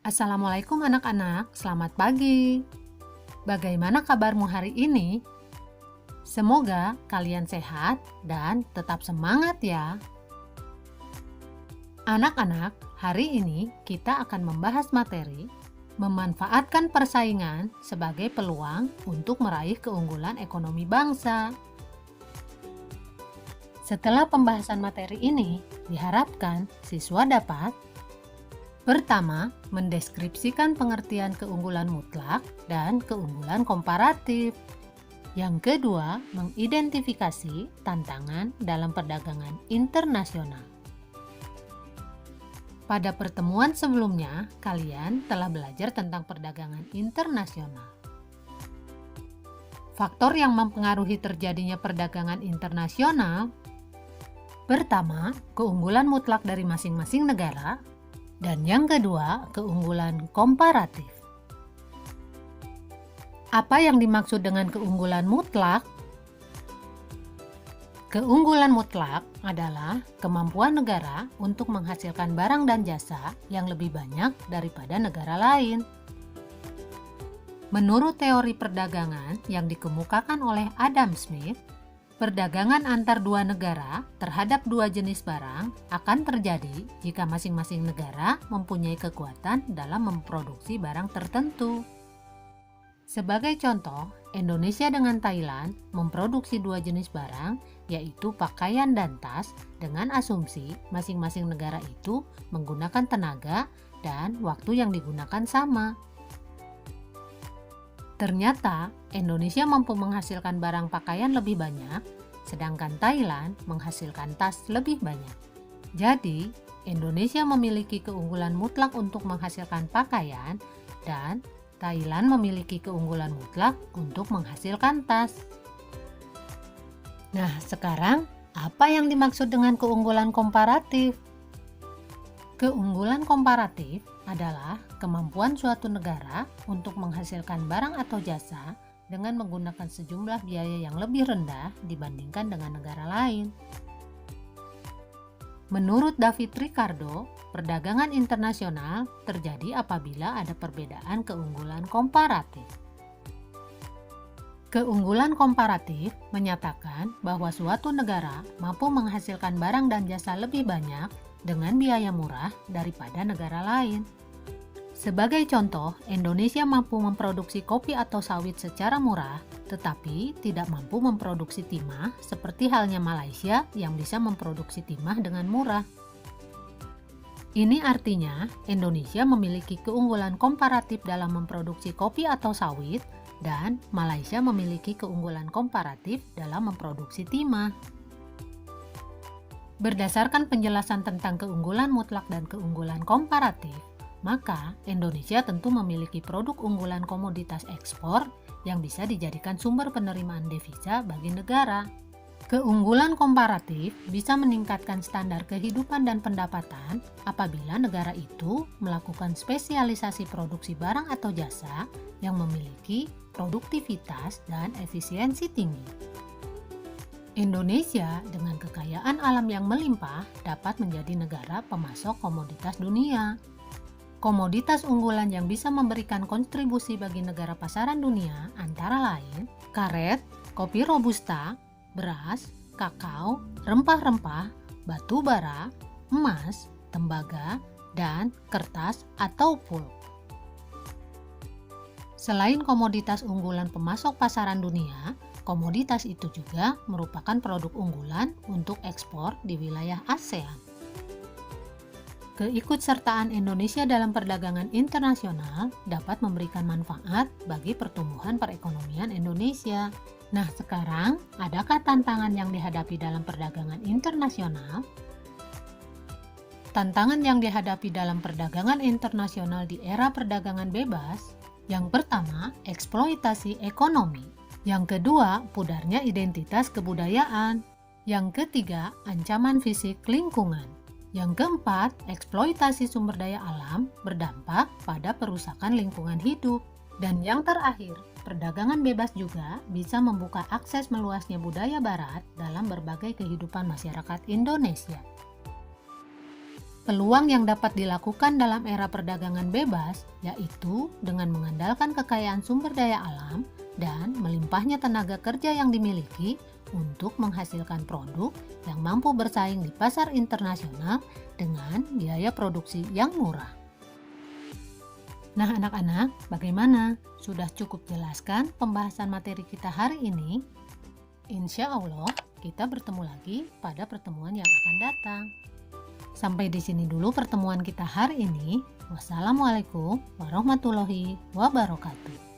Assalamualaikum anak-anak, selamat pagi. Bagaimana kabarmu hari ini? Semoga kalian sehat dan tetap semangat ya. Anak-anak, hari ini kita akan membahas materi memanfaatkan persaingan sebagai peluang untuk meraih keunggulan ekonomi bangsa. Setelah pembahasan materi ini, diharapkan siswa dapat pertama, mendeskripsikan pengertian keunggulan mutlak dan keunggulan komparatif. Yang kedua, mengidentifikasi tantangan dalam perdagangan internasional. Pada pertemuan sebelumnya, kalian telah belajar tentang perdagangan internasional. Faktor yang mempengaruhi terjadinya perdagangan internasional. Pertama, keunggulan mutlak dari masing-masing negara. Dan yang kedua, keunggulan komparatif. Apa yang dimaksud dengan keunggulan mutlak? Keunggulan mutlak adalah kemampuan negara untuk menghasilkan barang dan jasa yang lebih banyak daripada negara lain. Menurut teori perdagangan yang dikemukakan oleh Adam Smith, perdagangan antar dua negara terhadap dua jenis barang akan terjadi jika masing-masing negara mempunyai kekuatan dalam memproduksi barang tertentu. Sebagai contoh, Indonesia dengan Thailand memproduksi dua jenis barang, yaitu pakaian dan tas, dengan asumsi masing-masing negara itu menggunakan tenaga dan waktu yang digunakan sama. Ternyata, Indonesia mampu menghasilkan barang pakaian lebih banyak, sedangkan Thailand menghasilkan tas lebih banyak. Jadi, Indonesia memiliki keunggulan mutlak untuk menghasilkan pakaian, dan Thailand memiliki keunggulan mutlak untuk menghasilkan tas. Nah, sekarang apa yang dimaksud dengan keunggulan komparatif? Keunggulan komparatif adalah kemampuan suatu negara untuk menghasilkan barang atau jasa dengan menggunakan sejumlah biaya yang lebih rendah dibandingkan dengan negara lain. Menurut David Ricardo, perdagangan internasional terjadi apabila ada perbedaan keunggulan komparatif. Keunggulan komparatif menyatakan bahwa suatu negara mampu menghasilkan barang dan jasa lebih banyak dengan biaya murah daripada negara lain. Sebagai contoh, Indonesia mampu memproduksi kopi atau sawit secara murah, tetapi tidak mampu memproduksi timah seperti halnya Malaysia yang bisa memproduksi timah dengan murah. Ini artinya Indonesia memiliki keunggulan komparatif dalam memproduksi kopi atau sawit, dan Malaysia memiliki keunggulan komparatif dalam memproduksi timah. Berdasarkan penjelasan tentang keunggulan mutlak dan keunggulan komparatif, maka Indonesia tentu memiliki produk unggulan komoditas ekspor yang bisa dijadikan sumber penerimaan devisa bagi negara. Keunggulan komparatif bisa meningkatkan standar kehidupan dan pendapatan apabila negara itu melakukan spesialisasi produksi barang atau jasa yang memiliki produktivitas dan efisiensi tinggi. Indonesia dengan kekayaan alam yang melimpah dapat menjadi negara pemasok komoditas dunia. Komoditas unggulan yang bisa memberikan kontribusi bagi negara pasaran dunia antara lain karet, kopi robusta, beras, kakao, rempah-rempah, batu bara, emas, tembaga, dan kertas atau pulp. Selain komoditas unggulan pemasok pasaran dunia, komoditas itu juga merupakan produk unggulan untuk ekspor di wilayah ASEAN. Keikutsertaan Indonesia dalam perdagangan internasional dapat memberikan manfaat bagi pertumbuhan perekonomian Indonesia. Nah, sekarang adakah tantangan yang dihadapi dalam perdagangan internasional? Tantangan yang dihadapi dalam perdagangan internasional di era perdagangan bebas, yang pertama, eksploitasi ekonomi. Yang kedua, pudarnya identitas kebudayaan. Yang ketiga, ancaman fisik lingkungan. Yang keempat, eksploitasi sumber daya alam berdampak pada perusakan lingkungan hidup. Dan yang terakhir, perdagangan bebas juga bisa membuka akses meluasnya budaya barat dalam berbagai kehidupan masyarakat Indonesia. Peluang yang dapat dilakukan dalam era perdagangan bebas yaitu dengan mengandalkan kekayaan sumber daya alam dan melimpahnya tenaga kerja yang dimiliki untuk menghasilkan produk yang mampu bersaing di pasar internasional dengan biaya produksi yang murah. Nah anak-anak, bagaimana? Sudah cukup jelaskan pembahasan materi kita hari ini? Insya Allah, kita bertemu lagi pada pertemuan yang akan datang. Sampai di sini dulu pertemuan kita hari ini. Wassalamualaikum warahmatullahi wabarakatuh.